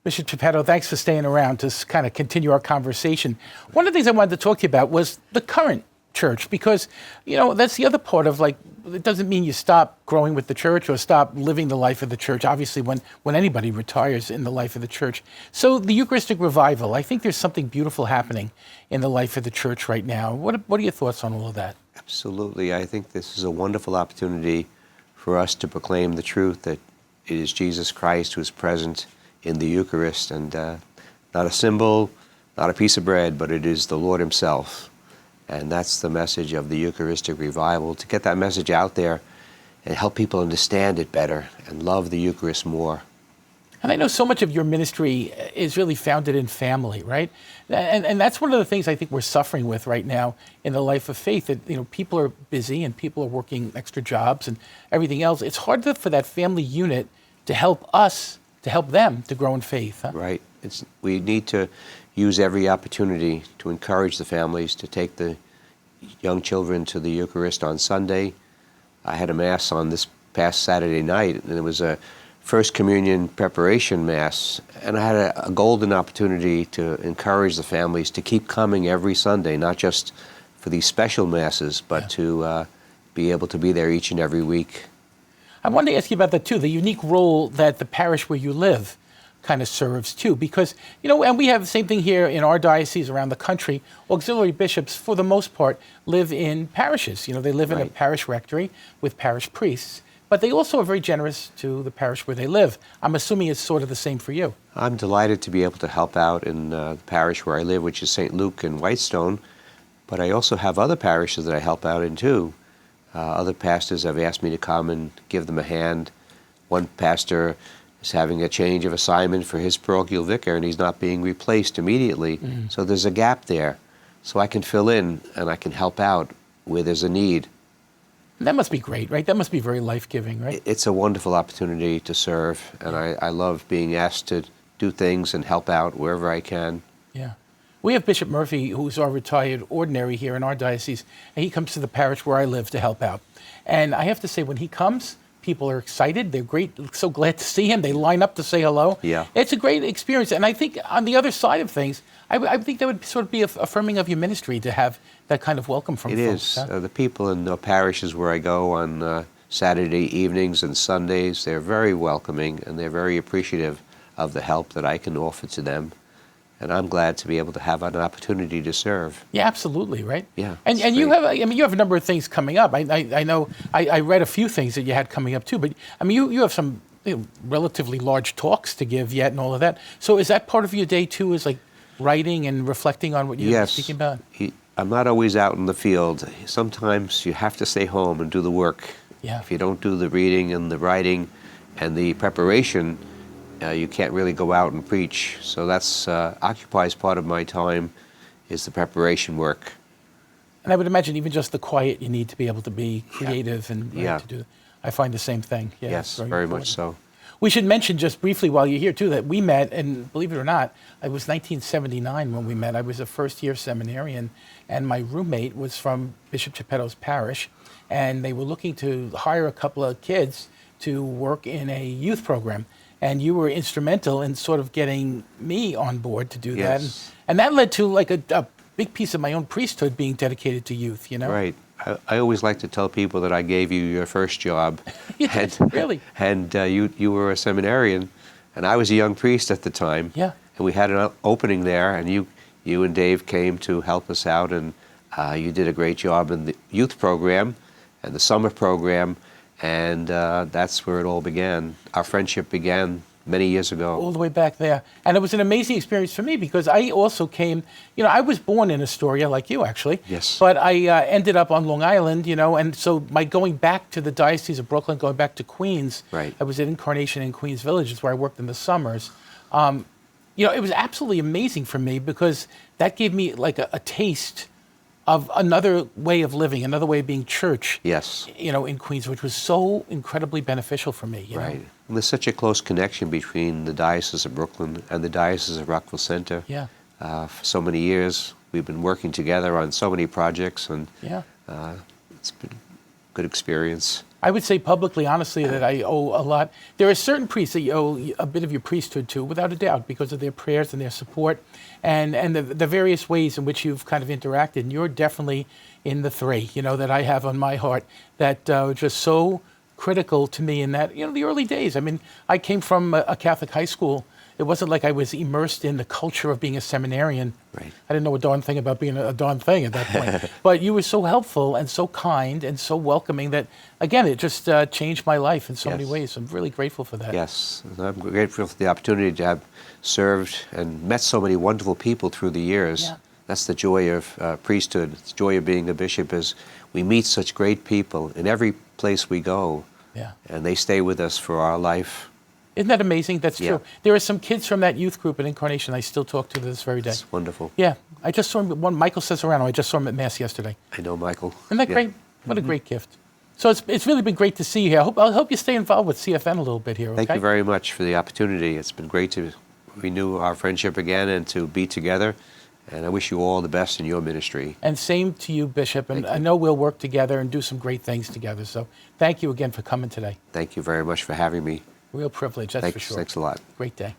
Bishop Geppetto, thanks for staying around to kind of continue our conversation. One of the things I wanted to talk to you about was the current church, because, that's the other part of, it doesn't mean you stop growing with the church or stop living the life of the church, obviously, when anybody retires in the life of the church. So the Eucharistic revival, I think there's something beautiful happening in the life of the church right now. What are your thoughts on all of that? Absolutely. I think this is a wonderful opportunity for us to proclaim the truth that it is Jesus Christ who is present in the Eucharist, and not a symbol, not a piece of bread, but it is the Lord himself. And that's the message of the Eucharistic revival, to get that message out there and help people understand it better and love the Eucharist more. And I know so much of your ministry is really founded in family, right? And that's one of the things I think we're suffering with right now in the life of faith, that people are busy and people are working extra jobs and everything else. It's hard for that family unit to help us, to help them to grow in faith. Huh? Right. We need to use every opportunity to encourage the families to take the young children to the Eucharist on Sunday. I had a Mass on this past Saturday night, and it was a First Communion preparation Mass, and I had a golden opportunity to encourage the families to keep coming every Sunday, not just for these special Masses, but to be able to be there each and every week. I wanted to ask you about that too, the unique role that the parish where you live kind of serves too, because, and we have the same thing here in our diocese around the country. Auxiliary bishops, for the most part, live in parishes. They live in a parish rectory with parish priests, but they also are very generous to the parish where they live. I'm assuming it's sort of the same for you. I'm delighted to be able to help out in the parish where I live, which is St. Luke in Whitestone, but I also have other parishes that I help out in too. Other pastors have asked me to come and give them a hand. One pastor is having a change of assignment for his parochial vicar, and he's not being replaced immediately. So there's a gap there. So I can fill in and I can help out where there's a need. That must be great, right? That must be very life-giving, right? It's a wonderful opportunity to serve, and I love being asked to do things and help out wherever I can. Yeah. We have Bishop Murphy, who's our retired ordinary here in our diocese, and he comes to the parish where I live to help out. And I have to say, when he comes, people are excited. They're so glad to see him. They line up to say hello. Yeah. It's a great experience. And I think on the other side of things, I think that would sort of be affirming of your ministry to have that kind of welcome from folks. It is. Huh? The people in the parishes where I go on Saturday evenings and Sundays, they're very welcoming and they're very appreciative of the help that I can offer to them. And I'm glad to be able to have an opportunity to serve. Yeah, absolutely, right? Yeah. And you have, you have a number of things coming up. I know, I read a few things that you had coming up too, but you have some relatively large talks to give yet and all of that. So is that part of your day too, is like writing and reflecting on what you're speaking about? I'm not always out in the field. Sometimes you have to stay home and do the work. Yeah. If you don't do the reading and the writing and the preparation, you can't really go out and preach. So that's occupies part of my time, is the preparation work. And I would imagine even just the quiet you need to be able to be creative and to do. I find the same thing. Yeah, yes, very much so. We should mention just briefly while you're here too that we met, and believe it or not, it was 1979 when we met. I was a first-year seminarian, and my roommate was from Bishop Geppetto's parish, and they were looking to hire a couple of kids to work in a youth program. And you were instrumental in sort of getting me on board to do that. And that led to like a big piece of my own priesthood being dedicated to youth, Right. I always like to tell people that I gave you your first job. Really? And you were a seminarian, and I was a young priest at the time. Yeah. And we had an opening there, and you and Dave came to help us out, and you did a great job in the youth program and the summer program. And that's where it all began. Our friendship began many years ago. All the way back there. And it was an amazing experience for me because I also came, I was born in Astoria like you actually. Yes. But I ended up on Long Island, and so my going back to the Diocese of Brooklyn, going back to Queens, right. I was at Incarnation in Queens Village, is where I worked in the summers. It was absolutely amazing for me because that gave me like a taste of another way of living, another way of being church, yes. In Queens, which was so incredibly beneficial for me. Right. And there's such a close connection between the Diocese of Brooklyn and the Diocese of Rockville Center. Yeah. For so many years, we've been working together on so many projects, and it's been a good experience. I would say publicly, honestly, that I owe a lot. There are certain priests that you owe a bit of your priesthood to, without a doubt, because of their prayers and their support, and the various ways in which you've kind of interacted. And you're definitely in the three, that I have on my heart that are just so critical to me in that, the early days. I mean, I came from a Catholic high school. It wasn't like I was immersed in the culture of being a seminarian. Right. I didn't know a darn thing about being a darn thing at that point. But you were so helpful and so kind and so welcoming that, again, it just changed my life in so many Yes. ways. I'm really grateful for that. Yes, and I'm grateful for the opportunity to have served and met so many wonderful people through the years. Yeah. That's the joy of priesthood. The joy of being a bishop is we meet such great people in every place we go, Yeah. and they stay with us for our life. Isn't that amazing? That's Yeah. true. There are some kids from that youth group at Incarnation I still talk to this very day. It's wonderful. Yeah. I just saw him, Michael Cesarano, I just saw him at Mass yesterday. I know Michael. Isn't that Yeah. great? What a great gift. So it's really been great to see you here. I hope you stay involved with CFN a little bit here, okay? Thank you very much for the opportunity. It's been great to renew our friendship again and to be together. And I wish you all the best in your ministry. And same to you, Bishop. And Thank you. I know we'll work together and do some great things together. So thank you again for coming today. Thank you very much for having me. Real privilege, that's for Thanks, sure. thanks a lot. Great day.